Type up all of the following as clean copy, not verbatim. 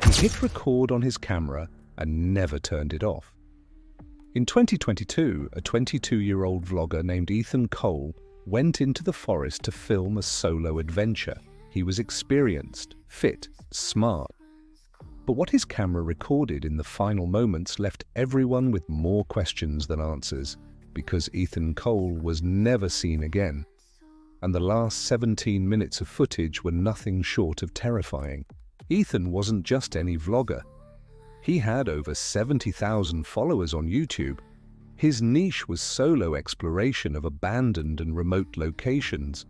He hit record on his camera and never turned it off. In 2022, a 22-year-old vlogger named Ethan Cole went into the forest to film a solo adventure. He was experienced, fit, smart. But what his camera recorded in the final moments left everyone with more questions than answers, because Ethan Cole was never seen again. And the last 17 minutes of footage were nothing short of terrifying. Ethan wasn't just any vlogger. He had over 70,000 followers on YouTube. His niche was solo exploration of abandoned and remote locations.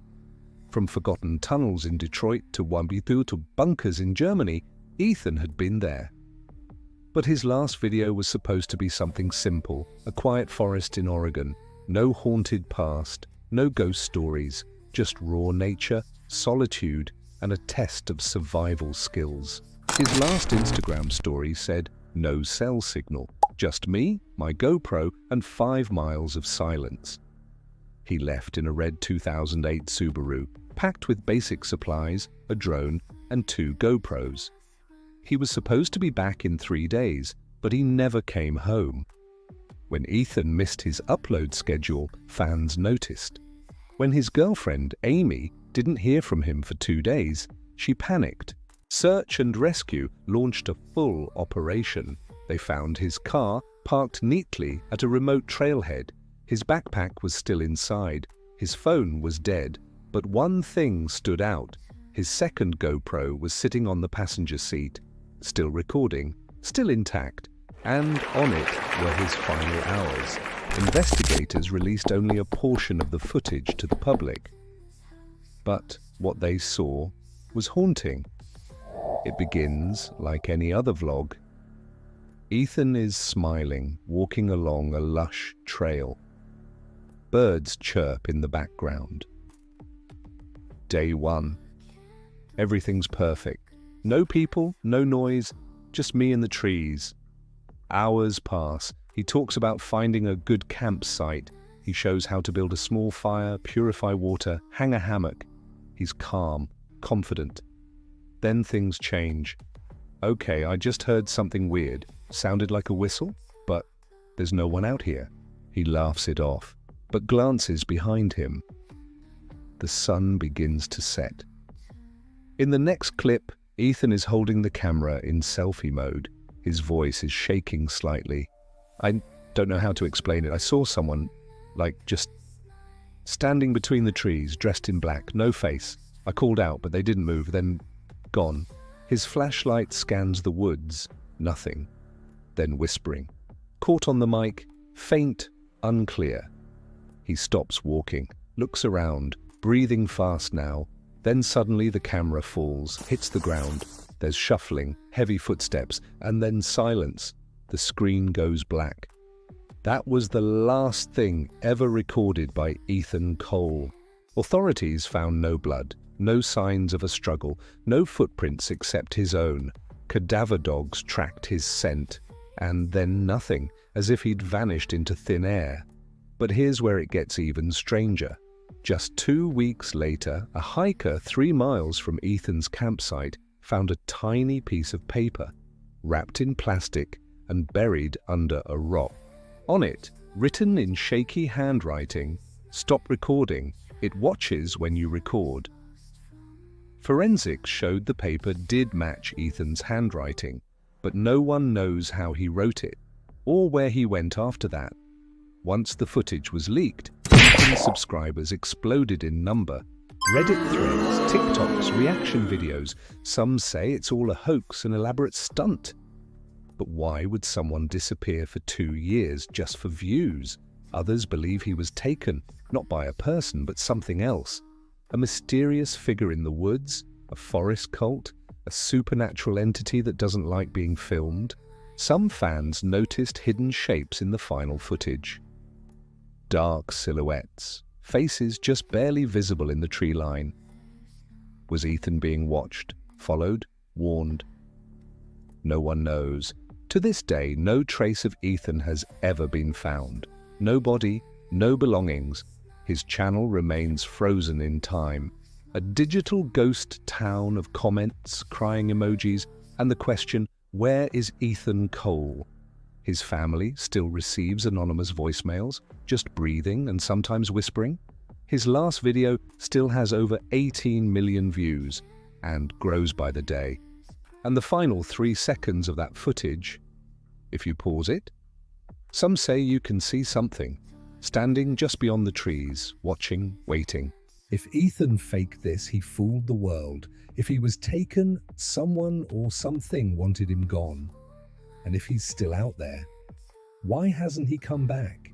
From forgotten tunnels in Detroit to Wambitu to bunkers in Germany, Ethan had been there. But his last video was supposed to be something simple, a quiet forest in Oregon, no haunted past, no ghost stories, just raw nature, solitude, and a test of survival skills. His last Instagram story said, "No cell signal, just me, my GoPro, and 5 miles of silence." He left in a red 2008 Subaru, packed with basic supplies, a drone, and 2 GoPros. He was supposed to be back in 3 days, but he never came home. When Ethan missed his upload schedule, fans noticed. When his girlfriend, Amy, didn't hear from him for 2 days, she panicked. Search and rescue launched a full operation. They found his car parked neatly at a remote trailhead. His backpack was still inside. His phone was dead. But one thing stood out. His second GoPro was sitting on the passenger seat, still recording, still intact, and on it were his final hours. Investigators released only a portion of the footage to the public. But what they saw was haunting. It begins like any other vlog. Ethan is smiling, walking along a lush trail. Birds chirp in the background. Day 1. Everything's perfect. No people, no noise, just me and the trees. Hours pass. He talks about finding a good campsite. He shows how to build a small fire, purify water, hang a hammock. He's calm, confident. Then things change. Okay, I just heard something weird. Sounded like a whistle, but there's no one out here. He laughs it off, but glances behind him. The sun begins to set. In the next clip, Ethan is holding the camera in selfie mode. His voice is shaking slightly. I don't know how to explain it. I saw someone, just standing between the trees, dressed in black, no face. I called out, but they didn't move, then gone. His flashlight scans the woods, nothing. Then whispering. Caught on the mic, faint, unclear. He stops walking, looks around, breathing fast now. Then suddenly the camera falls, hits the ground. There's shuffling, heavy footsteps, and then silence. The screen goes black. That was the last thing ever recorded by Ethan Cole. Authorities found no blood, no signs of a struggle, no footprints except his own. Cadaver dogs tracked his scent, and then nothing, as if he'd vanished into thin air. But here's where it gets even stranger. Just 2 weeks later, a hiker 3 miles from Ethan's campsite found a tiny piece of paper, wrapped in plastic and buried under a rock. On it, written in shaky handwriting, "Stop recording. It watches when you record." Forensics showed the paper did match Ethan's handwriting, but no one knows how he wrote it, or where he went after that. Once the footage was leaked, Ethan's subscribers exploded in number. Reddit threads, TikToks, reaction videos. Some say it's all a hoax, an elaborate stunt. But why would someone disappear for 2 years just for views? Others believe he was taken, not by a person, but something else. A mysterious figure in the woods, a forest cult, a supernatural entity that doesn't like being filmed. Some fans noticed hidden shapes in the final footage. Dark silhouettes, faces just barely visible in the tree line. Was Ethan being watched, followed, warned? No one knows. To this day, no trace of Ethan has ever been found. No body, no belongings. His channel remains frozen in time. A digital ghost town of comments, crying emojis, And the question, where is Ethan Cole? His family still receives anonymous voicemails, just breathing and sometimes whispering. His last video still has over 18 million views and grows by the day. And the final 3 seconds of that footage, if you pause it, some say you can see something, standing just beyond the trees, watching, waiting. If Ethan faked this, he fooled the world. If he was taken, someone or something wanted him gone. And if he's still out there, why hasn't he come back?